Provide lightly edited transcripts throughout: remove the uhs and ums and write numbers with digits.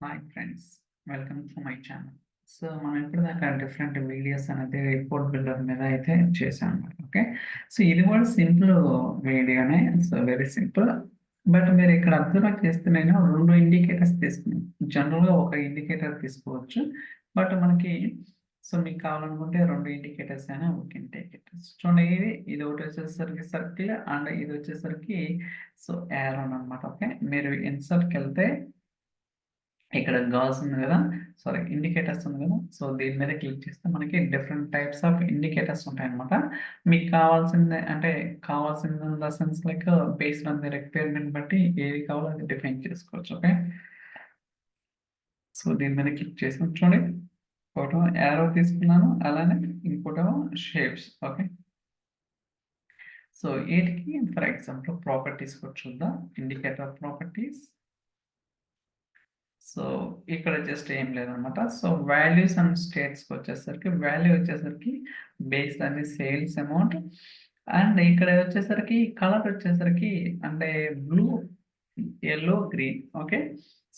Hi friends, welcome to my channel. So మనం ఇప్పటిదాకా different videos అనేది రిపోర్ట్ బిల్డర్ మీద అయితే చేసాం అనమాట. ఓకే, సో ఇది కూడా సింపుల్ వీడియోనే. So very simple. బట్ మీరు ఇక్కడ అబ్జర్వ్ చేస్తే నేను రెండు ఇండికేటర్స్ తీసుకున్నాను. జనరల్గా ఒక ఇండికేటర్ తీసుకోవచ్చు, బట్ మనకి మీకు కావాలనుకుంటే రెండు ఇండికేటర్స్ అయినా ఒక ఇండికేటర్స్ చూడండి. ఇది ఒకటి వచ్చేసరికి సర్కిల్ అండ్ ఇది వచ్చేసరికి యారోన్ అనమాట. ఓకే, మీరు ఇన్సర్ట్కి వెళ్తే ఇక్కడ గాస్ ఉంది కదా, సారీ ఇండికేటర్స్ ఉంది కదా. సో దీని మీద క్లిక్ చేస్తే మనకి డిఫరెంట్ టైప్స్ ఆఫ్ ఇండికేటర్స్ ఉంటాయన్నమాట. మీకు కావాల్సింది అంటే కావాల్సింది in the sense like based on the requirement బట్టి ఏది కావాలో అది డిఫైన్ చేసుకోవచ్చు. ఓకే, సో దీని మీద క్లిక్ చేసి చూడండి, ఫోటో యారో తీసుకున్నాను, అలానే ఇంకోటో షేప్స్. ఓకే, సో వీటికి ఫర్ ఎగ్జాంపుల్ ప్రాపర్టీస్ కూడా చూద్దాం. Indicator properties. సో ఇక్కడ జస్ట్ ఏం లేదనమాట. సో వాల్యూస్ అండ్ స్టేట్స్కి వచ్చేసరికి వాల్యూ వచ్చేసరికి బేస్డ్ అని సేల్స్ అమౌంట్, అండ్ ఇక్కడ వచ్చేసరికి కలర్ వచ్చేసరికి అంటే blue, yellow, green. Okay,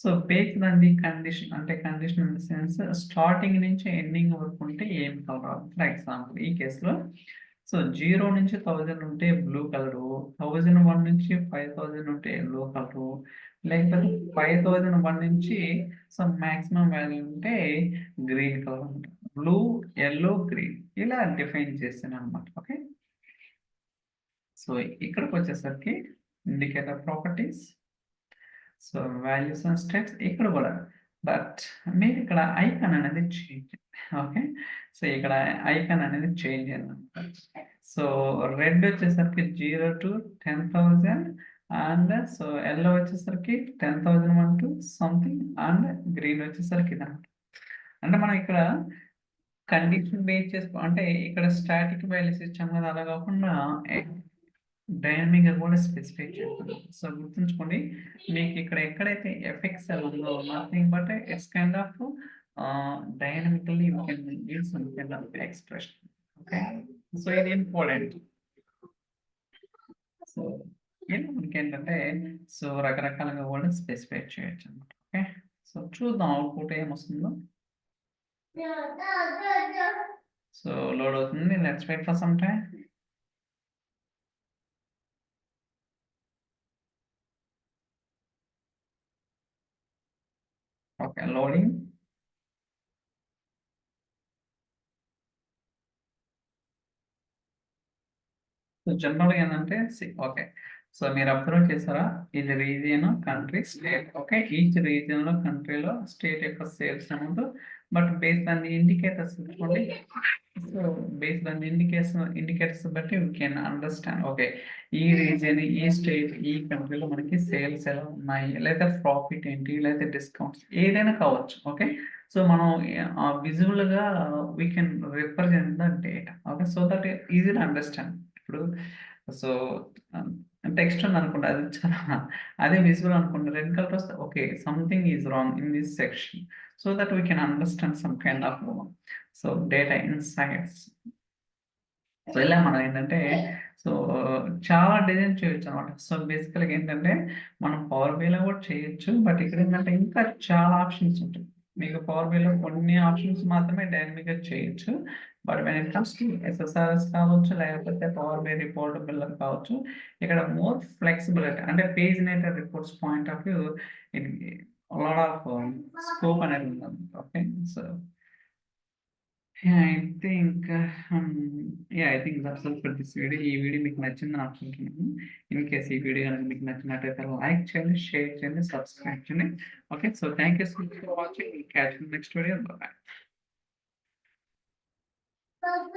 so based on the condition అంటే condition in the sense starting నుంచి ఎండింగ్ వరకు ఉంటే ఏం కలర్. ఫర్ ఎగ్జాంపుల్ ఈ కేసులో 0 నుంచి 1000 ఉంటే బ్లూ కలరు, 1001 నుంచి 5000 ఉంటే ఎల్లో కలరు, లేకపోతే 5001 నుంచి మాక్సిమం వాల్యూ ఉంటే గ్రీన్ కలర్ ఉంటుంది. బ్లూ, ఎల్లో, గ్రీన్ ఇలా డిఫైన్ చేసాను అనమాట. ఓకే, సో ఇక్కడికి వచ్చేసరికి indicator properties, so values and states ఇక్కడ కూడా. బట్ మీరు ఇక్కడ ఐకాన్ అనేది చేంజ్. ఓకే, సో ఇక్కడ ఐకాన్ అనేది చేంజ్ అన్నమాట. సో రెడ్ వచ్చేసరికి 0 to 10,000 అండ్ ఎల్లో వచ్చేసరికి 10,001 to సంథింగ్ అండ్ గ్రీన్ వచ్చేసరికి ఇదన్నమాట. అంటే మనం ఇక్కడ కండిషన్ బేస్ చేసుకో అంటే ఇక్కడ స్టాటిక్ వాల్యూస్ ఇచ్చాం కదా, అలా కాకుండా డైనమిక్ గా కూడా స్పెసిఫై చేస్తాను. సో గుర్తుంచుకోండి, మీకు ఇక్కడ ఎక్కడైతే ఎఫెక్ట్స్ ఉందో nothing but it's kind of dynamically you can use some kind of expression. Okay, so ఇది ఇంపార్టెంట్. సో ఇలా మనకి ఏంటంటే రకరకాలుగా కూడా స్పెసిఫై చేయొచ్చు అనమాట. ఓకే, సో చూద్దాం అవుట్పుట్ ఏమొస్తుందో. సో లోడ్ అవుతుంది, let's wait for some time. Okay, loading. So జనరల్గా ఏంటంటే ఓకే, సో మీరు అబ్జర్వ్ చేస్తారా, ఇది region, country, state. Okay, each region లో కంట్రీలో స్టేట్ యొక్క sales amount. But based on the indicators చూడండి. సో బేస్డ్ ఆన్ ఇండికేటర్స్ బట్టి వీ కెన్ అండర్స్టాండ్. ఓకే, ఈ రీజియన్, ఈ స్టేట్, ఈ కంట్రీలో మనకి సేల్స్ ఎలా ఉన్నాయి, లేదా ప్రాఫిట్ ఏంటి, లేదా డిస్కౌంట్స్ ఏదైనా కావచ్చు. ఓకే, సో మనం విజువల్ గా we can represent the data. Okay, so that easy to understand. ఇప్పుడు సో టెక్స్ట్ ఉంది అనుకోండి, అది చాలా అదే విజువల్ అనుకోండి, రెడ్ కలర్ వస్తే okay something is wrong in this section. So that we can understand some kind of data insights. So ఇలా మనం ఏంటంటే సో చాలా డిజైన్ చేయొచ్చు అనమాట. సో బేసికల్గా ఏంటంటే మనం పవర్ బిలో కూడా చేయొచ్చు, బట్ ఇక్కడ ఏంటంటే ఇంకా చాలా ఆప్షన్స్ ఉంటాయి. మీకు పవర్ బిలో కొన్ని ఆప్షన్స్ మాత్రమే డైనమిక్గా చేయొచ్చు. But when it comes to SSRS కావచ్చు, లేకపోతే పవర్ బై రిపోర్ట్ బిల్డర్ కావచ్చు, ఇక్కడ మోర్ ఫ్లెక్సిబిలిటీ అంటే paginated reports point of view it lot of scope అనేది ఉంది. Okay, so I think that's all for this video. ఈ video మీకు నచ్చిందని అనుకుంటున్నాను. ఇన్ కేస్ ఈ వీడియో కనుక మీకు నచ్చినట్లయితే లైక్ చేయండి, షేర్ చేయండి, సబ్స్క్రైబ్ చేయండి. Okay, so thank you so much for watching. Catch next video. Bye.